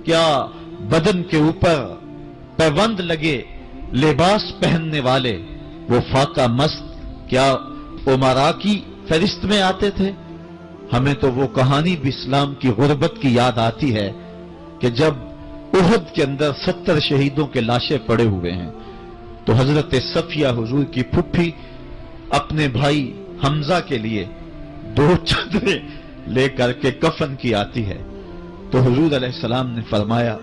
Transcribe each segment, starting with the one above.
क्या बदन के ऊपर पैबंद लगे लिबास पहनने वाले वो फाका मस्त क्या उमरा की फहरिस्त में आते थे? हमें तो वो कहानी भी इस्लाम की गुर्बत की याद आती है कि जब उहद के अंदर 70 शहीदों के लाशें पड़े हुए हैं तो हजरत सफिया हुजूर की फुफ्फी अपने भाई हमजा के लिए 2 चादरें लेकर के कफन की आती है। तो हुजूर अलैहिस्सलाम ने फरमाया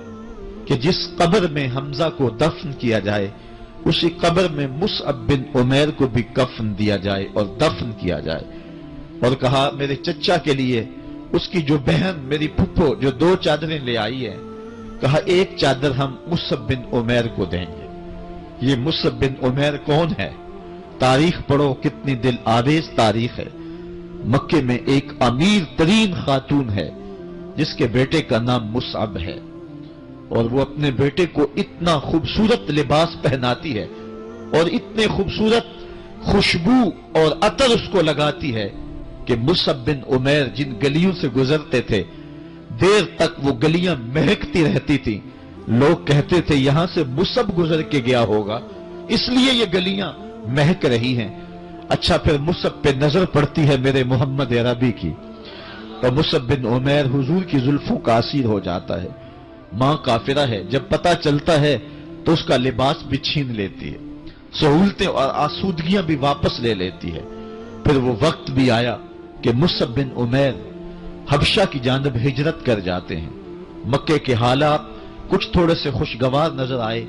कि जिस कब्र में हमजा को दफन किया जाए उसी कब्र में मुसअब बिन उमैर को भी कफन दिया जाए और दफन किया जाए। और कहा मेरे चचा के लिए उसकी जो बहन मेरी फुफ्फो जो 2 चादरें ले आई है, कहा एक चादर हम मुसअब बिन उमैर को देंगे। ये मुसअब बिन उमैर कौन है? तारीख पढ़ो, कितनी दिल आवेज तारीख है। मक्के में एक अमीर तरीन खातून है जिसके बेटे का नाम मुसअब है और वो अपने बेटे को इतना खूबसूरत लिबास पहनाती है और इतने खूबसूरत खुशबू और अतर उसको लगाती है कि मुसअब बिन उमैर जिन गलियों से गुजरते थे देर तक वो गलियां महकती रहती थी। लोग कहते थे यहां से मुसअब गुजर के गया होगा इसलिए ये गलियां महक रही हैं। अच्छा, फिर मुसअब पे नजर पड़ती है मेरे मोहम्मद अरबी की तो मुसअब बिन उमैर हुजूर की जुल्फों का असीर हो जाता है। मां काफिरा है, जब पता चलता है तो उसका लिबास भी छीन लेती है, सहूलतें और आसूदगियां भी वापस ले लेती है। फिर वो वक्त भी आया कि मुसअब बिन उमैर हबशा की जानिब हिजरत कर जाते हैं। मक्के के हालात कुछ थोड़े से खुशगवार नजर आए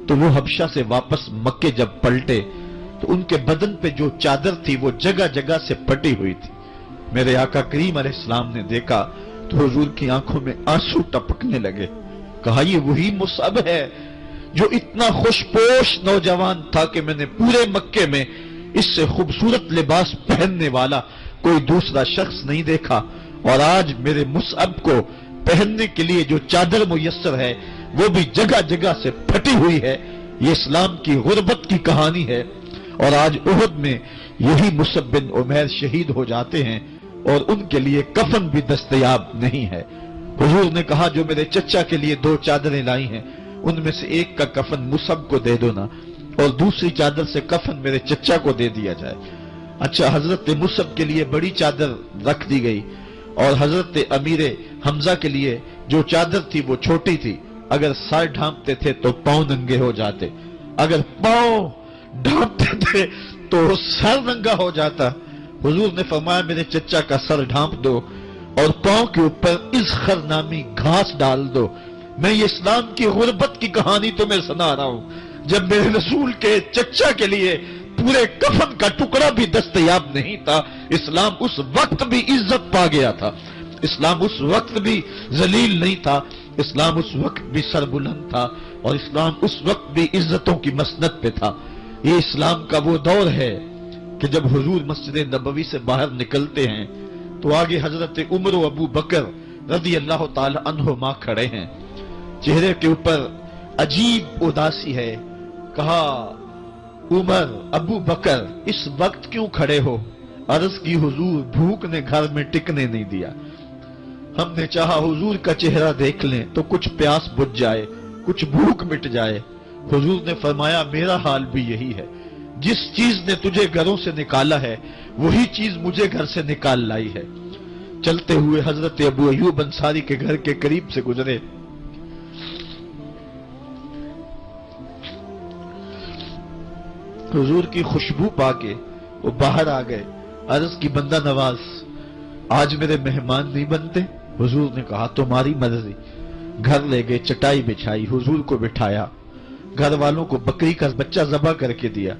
तो वो हबशा से वापस मक्के जब पलटे तो उनके बदन पे जो चादर थी वो जगह जगह से फटी हुई थी। मेरे आका करीम अलैहिस्सलाम ने देखा तो हुजूर की आंखों में आंसू टपकने लगे। कहा ये वही मुसअब है जो इतना खुशपोश नौजवान था कि मैंने पूरे मक्के में इससे खूबसूरत लिबास पहनने वाला कोई दूसरा शख्स नहीं देखा और आज मेरे मुसअब को पहनने के लिए जो चादर मुयस्सर है वो भी जगह जगह से फटी हुई है। ये इस्लाम की गुर्बत की कहानी है और आज उहद में यही मुसअब बिन उमैर शहीद हो जाते हैं और उनके लिए कफन भी दस्तयाब नहीं है। हुजूर ने कहा जो मेरे चचा के लिए 2 चादरें लाई हैं उनमें से एक का कफन मुसअब को दे दो ना और दूसरी चादर से कफन मेरे चचा को दे दिया जाए। अच्छा, हजरत मुसअब के लिए बड़ी चादर रख दी गई और हजरत अमीर हमजा के लिए जो चादर थी वो छोटी थी। अगर सर ढांपते थे तो पांव नंगे हो जाते, अगर पांव ढांपते थे तो सर नंगा हो जाता। हुजूर ने फरमाया मेरे चचा का सर ढांप दो और पांव के ऊपर इज़खर नामी घास डाल दो। मैं ये इस्लाम की गुर्बत की कहानी तुम्हें सुना रहा हूं। जब मेरे रसूल के चचा के लिए पूरे कफन का टुकड़ा भी दस्तयाब नहीं था, इस्लाम उस वक्त भी इज्जत पा गया था, इस्लाम उस वक्त भी जलील नहीं था, इस्लाम उस वक्त भी सरबुलंद था और इस्लाम उस वक्त भी इज्जतों की मसनद पे था। ये इस्लाम का वो दौर है कि जब हुजूर मस्जिद नबवी से बाहर निकलते हैं तो आगे हजरत उमर व अबू बकर रज़ी अल्लाह ताला अन्हुमा खड़े हैं। चेहरे के ऊपर अजीब उदासी है। कहा उमर, अबू बकर इस वक्त क्यों खड़े हो? अर्ज की हुजूर भूख ने घर में टिकने नहीं दिया। हमने चाहा हुजूर का चेहरा देख लें तो कुछ प्यास बुझ जाए, कुछ भूख मिट जाए। हुजूर ने फरमाया मेरा हाल भी यही है। जिस चीज ने तुझे घरों से निकाला है वही चीज मुझे घर से निकाल लाई है। चलते हुए हजरत अबू अय्यूब अंसारी के घर के करीब से गुजरे। हुजूर की खुशबू पाके वो बाहर आ गए। अर्ज की बंदा नवाज, आज मेरे मेहमान नहीं बनते? हुजूर ने कहा तुम्हारी मर्जी। घर ले गए, चटाई बिछाई, हुजूर को बिठाया, घर वालों को बकरी का बच्चा ज़बह करके दिया।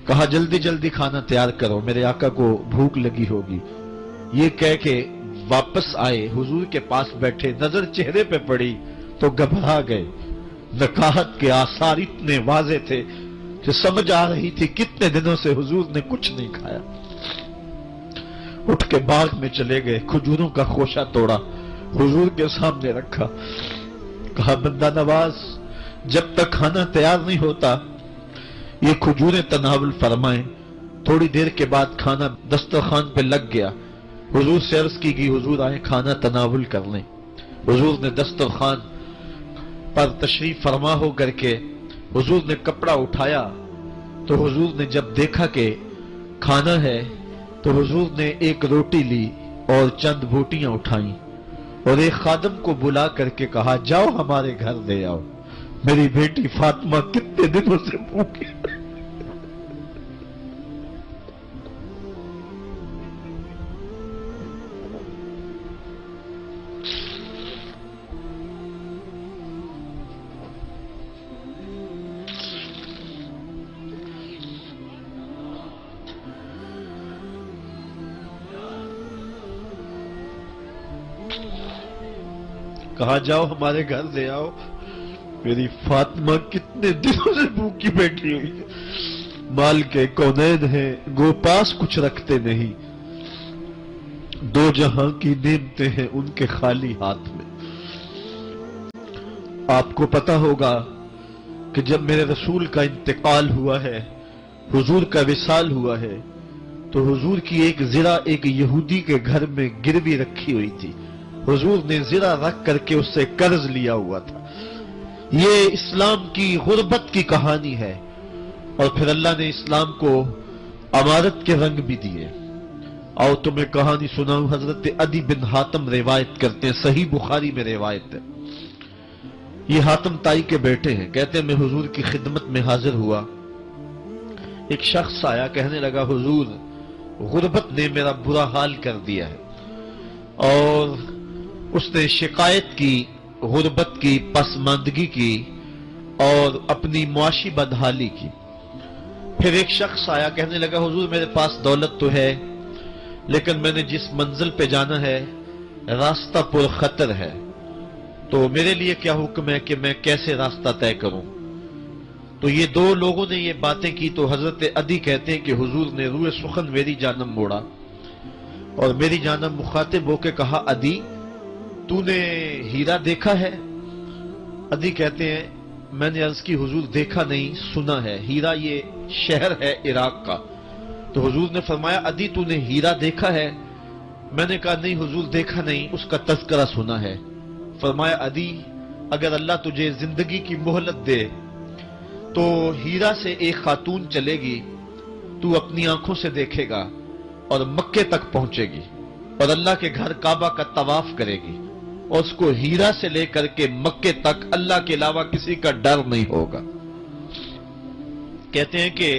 कहा जल्दी जल्दी खाना तैयार करो, मेरे आका को भूख लगी होगी। ये कह के वापस आए, हुजूर के पास बैठे, नजर चेहरे पे पड़ी तो घबरा गए। नकाहत के आसार इतने वाजे थे कि समझ आ रही थी कितने दिनों से हुजूर ने कुछ नहीं खाया। उठ के बाग में चले गए, खजूरों का खोशा तोड़ा, हुजूर के सामने रखा। कहा बंदा नवाज, जब तक खाना तैयार नहीं होता ये खजूरें तनावुल फरमाएं। थोड़ी देर के बाद खाना दस्तरखान पे लग गया। हुजूर से अर्ज की गई हुजूर आए खाना तनावुल कर लें। हुजूर ने दस्तरखान پر تشریف فرما ہو کر کے حضور نے کپڑا اٹھایا تو حضور نے جب دیکھا کہ کھانا ہے تو حضور نے ایک روٹی لی اور چند بوٹیاں اٹھائیں اور ایک خادم کو بلا کر کے کہا جاؤ ہمارے گھر لے آؤ، میری بیٹی فاطمہ کتنے دنوں سے بھوکی۔ کہا جاؤ ہمارے گھر لے آؤ، میری فاطمہ کتنے دنوں سے بھوکی بیٹھی ہوئی ہے، مال کے کونین ہیں گو پاس کچھ رکھتے نہیں، دو جہاں کی نعمتیں ہیں ان کے خالی ہاتھ میں۔ آپ کو پتا ہوگا کہ جب میرے رسول کا انتقال ہوا ہے، حضور کا وصال ہوا ہے، تو حضور کی ایک زرہ ایک یہودی کے گھر میں گروی رکھی ہوئی تھی، حضور نے زرہ رکھ کر کے اس سے قرض لیا ہوا تھا۔ یہ اسلام کی غربت کی کہانی ہے، اور پھر اللہ نے اسلام کو امارت کے رنگ بھی دیے۔ آؤ تمہیں کہانی سناؤں، حضرت عدی بن حاتم روایت کرتے ہیں، صحیح بخاری میں روایت ہے۔ یہ حاتم تائی کے بیٹے ہیں، کہتے ہیں میں حضور کی خدمت میں حاضر ہوا، ایک شخص آیا کہنے لگا حضور غربت نے میرا برا حال کر دیا ہے، اور اس نے شکایت کی غربت کی، پسماندگی کی اور اپنی معاشی بدحالی کی۔ پھر ایک شخص آیا کہنے لگا حضور میرے پاس دولت تو ہے لیکن میں نے جس منزل پہ جانا ہے راستہ پر خطر ہے، تو میرے لیے کیا حکم ہے کہ میں کیسے راستہ طے کروں؟ تو یہ دو لوگوں نے یہ باتیں کی تو حضرت عدی کہتے ہیں کہ حضور نے روئے سخن میری جانب موڑا اور میری جانب مخاطب ہو کے کہا عدی تو نے ہیرا دیکھا ہے؟ عدی کہتے ہیں میں نے عرض کی حضور دیکھا نہیں، سنا ہے، ہیرا یہ شہر ہے عراق کا۔ تو حضور نے فرمایا عدی تو نے ہیرا دیکھا ہے؟ میں نے کہا نہیں حضور دیکھا نہیں، اس کا تذکرہ سنا ہے۔ فرمایا عدی اگر اللہ تجھے زندگی کی مہلت دے تو ہیرا سے ایک خاتون چلے گی، تو اپنی آنکھوں سے دیکھے گا اور مکے تک پہنچے گی اور اللہ کے گھر کعبہ کا طواف کرے گی، اور اس کو ہیرا سے لے کر کے مکے تک اللہ کے علاوہ کسی کا ڈر نہیں ہوگا۔ کہتے ہیں کہ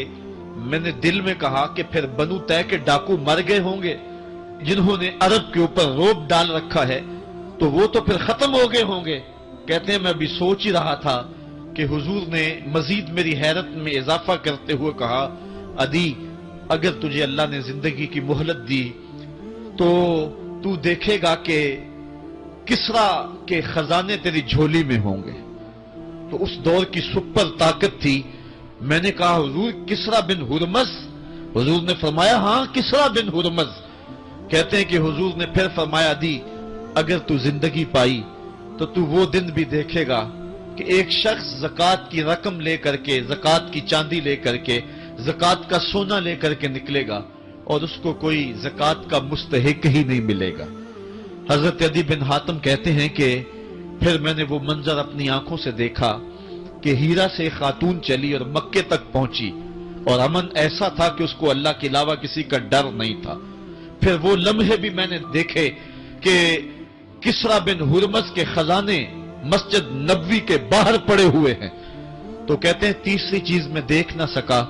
میں نے دل میں کہا کہ پھر بنو طے کے ڈاکو مر گئے ہوں گے جنہوں نے عرب کے اوپر روب ڈال رکھا ہے، تو وہ تو پھر ختم ہو گئے ہوں گے۔ کہتے ہیں میں ابھی سوچ ہی رہا تھا کہ حضور نے مزید میری حیرت میں اضافہ کرتے ہوئے کہا عدی اگر تجھے اللہ نے زندگی کی مہلت دی تو تو دیکھے گا کہ کسرا کے خزانے تیری جھولی میں ہوں گے۔ تو اس دور کی سپر طاقت تھی۔ میں نے کہا حضور کسرا بن ہرمز؟ حضور نے فرمایا ہاں کسرا بن ہرمز۔ کہتے ہیں کہ حضور نے پھر فرمایا عدی اگر تو زندگی پائی تو تو وہ دن بھی دیکھے گا کہ ایک شخص زکوٰۃ کی رقم لے کر کے، زکوٰۃ کی چاندی لے کر کے، زکوٰۃ کا سونا لے کر کے نکلے گا اور اس کو کوئی زکوٰۃ کا مستحق ہی نہیں ملے گا۔ حضرت عدی بن حاتم کہتے ہیں کہ پھر میں نے وہ منظر اپنی آنکھوں سے دیکھا کہ ہیرا سے خاتون چلی اور مکے تک پہنچی اور امن ایسا تھا کہ اس کو اللہ کے علاوہ کسی کا ڈر نہیں تھا۔ پھر وہ لمحے بھی میں نے دیکھے کہ کسرا بن ہرمز کے خزانے مسجد نبوی کے باہر پڑے ہوئے ہیں۔ تو کہتے ہیں تیسری چیز میں دیکھ نہ سکا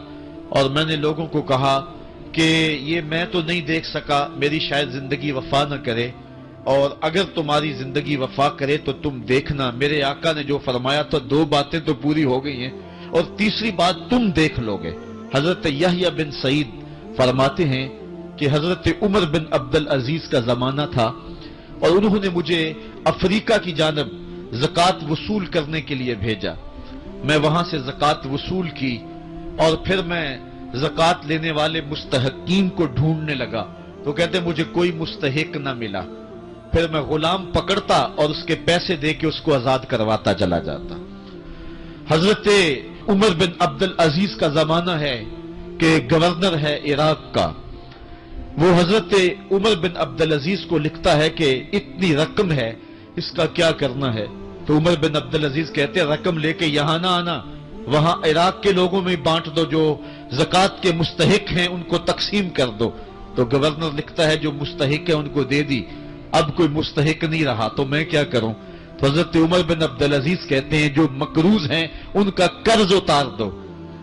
اور میں نے لوگوں کو کہا کہ یہ میں تو نہیں دیکھ سکا، میری شاید زندگی وفا نہ کرے، اور اگر تمہاری زندگی وفا کرے تو تم دیکھنا میرے آقا نے جو فرمایا تھا دو باتیں تو پوری ہو گئی ہیں اور تیسری بات تم دیکھ لو گے۔ حضرت یحییٰ بن سعید فرماتے ہیں کہ حضرت عمر بن عبدالعزیز کا زمانہ تھا اور انہوں نے مجھے افریقہ کی جانب زکوٰۃ وصول کرنے کے لیے بھیجا۔ میں وہاں سے زکوٰۃ وصول کی اور پھر میں زکوٰۃ لینے والے مستحقین کو ڈھونڈنے لگا، تو کہتے مجھے کوئی مستحق نہ ملا۔ پھر میں غلام پکڑتا اور اس کے پیسے دے کے اس کو آزاد کرواتا چلا جاتا۔ حضرت عمر بن عبدالعزیز کا زمانہ ہے کہ گورنر ہے عراق کا، وہ حضرت عمر بن عبدالعزیز کو لکھتا ہے کہ اتنی رقم ہے اس کا کیا کرنا ہے؟ तो उमर बिन अब्दुल अजीज कहते हैं रकम लेके यहां ना आना, वहां इराक के लोगों में बांट दो, जो ज़कात के मुस्तहिक हैं उनको तकसीम कर दो। तो गवर्नर लिखता है जो मुस्तहिक है उनको दे दी, अब कोई मुस्तहिक नहीं रहा तो मैं क्या करूं। तो हजरत उमर बिन अब्दुल अजीज कहते हैं जो मकरूज हैं उनका कर्ज उतार दो।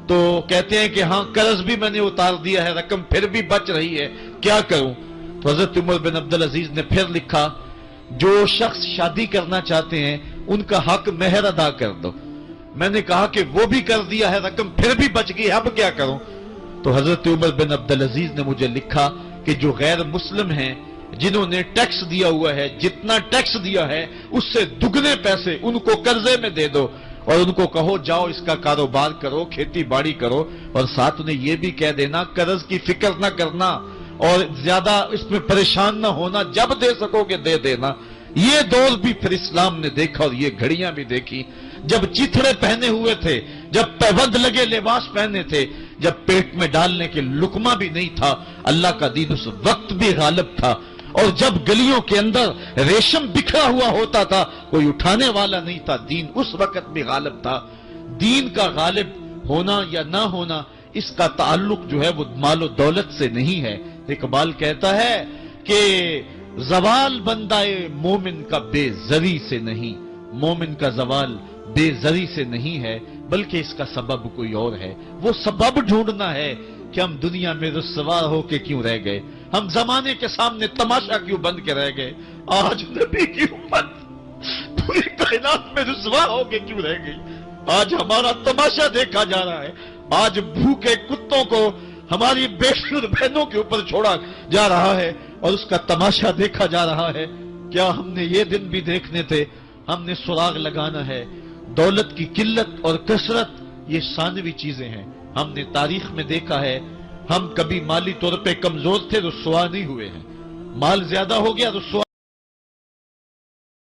तो कहते हैं कि हां कर्ज भी मैंने उतार दिया है, रकम फिर भी बच रही है, क्या करूं। तो हजरत उमर बिन अब्दुल अजीज ने फिर लिखा जो शख्स शादी करना चाहते हैं उनका हक मेहर अदा कर दो। मैंने कहा कि वो भी कर दिया है, रकम फिर भी बच गई, अब क्या करूं। तो हजरत उमर बिन अब्दुल अजीज ने मुझे लिखा कि जो गैर मुस्लिम हैं, जिन्होंने टैक्स दिया हुआ है, जितना टैक्स दिया है उससे दुगने पैसे उनको कर्जे में दे दो और उनको कहो जाओ इसका कारोबार करो, खेती बाड़ी करो, और साथ उन्हें यह भी कह देना कर्ज की फिक्र ना करना और ज्यादा इसमें परेशान ना होना, जब दे सकोगे दे देना। ये दौर भी फिर इस्लाम ने देखा और ये घड़ियां भी देखी, जब चिथड़े पहने हुए थे, जब पैबंद लगे लिबास पहने थे, जब पेट में डालने के लुकमा भी नहीं था, अल्लाह का दीन उस वक्त भी गालिब था। और जब गलियों के अंदर रेशम बिखरा हुआ होता था, कोई उठाने वाला नहीं था, दीन उस वक्त भी गालिब था। दीन का गालिब होना या ना होना इसका ताल्लुक जो है वो मालो दौलत से नहीं है। इकबाल कहता है कि जवाल बंदाए मोमिन का बेजरी से नहीं, मोमिन का जवाल बेजरी से नहीं है बल्कि इसका सबब कोई और है। वो सबब ढूंढना है कि हम दुनिया में रुस्वा होके क्यों रह गए, हम जमाने के सामने तमाशा क्यों बन के रह गए। आज नबी की उम्मत पूरी कायनात में रुस्वा होके क्यों रह गई। आज हमारा तमाशा देखा जा रहा है, आज भूखे कुत्तों को हमारी बेशुर बहनों के ऊपर छोड़ा जा रहा है और उसका तमाशा देखा जा रहा है। क्या हमने ये दिन भी देखने थे। हमने सुराग लगाना है। दौलत की किल्लत और कसरत ये सानवी चीजें हैं। हमने तारीख में देखा है, हम कभी माली तौर पे कमजोर थे, रुस्वा नहीं हुए हैं। माल ज्यादा हो गया, रुस्वा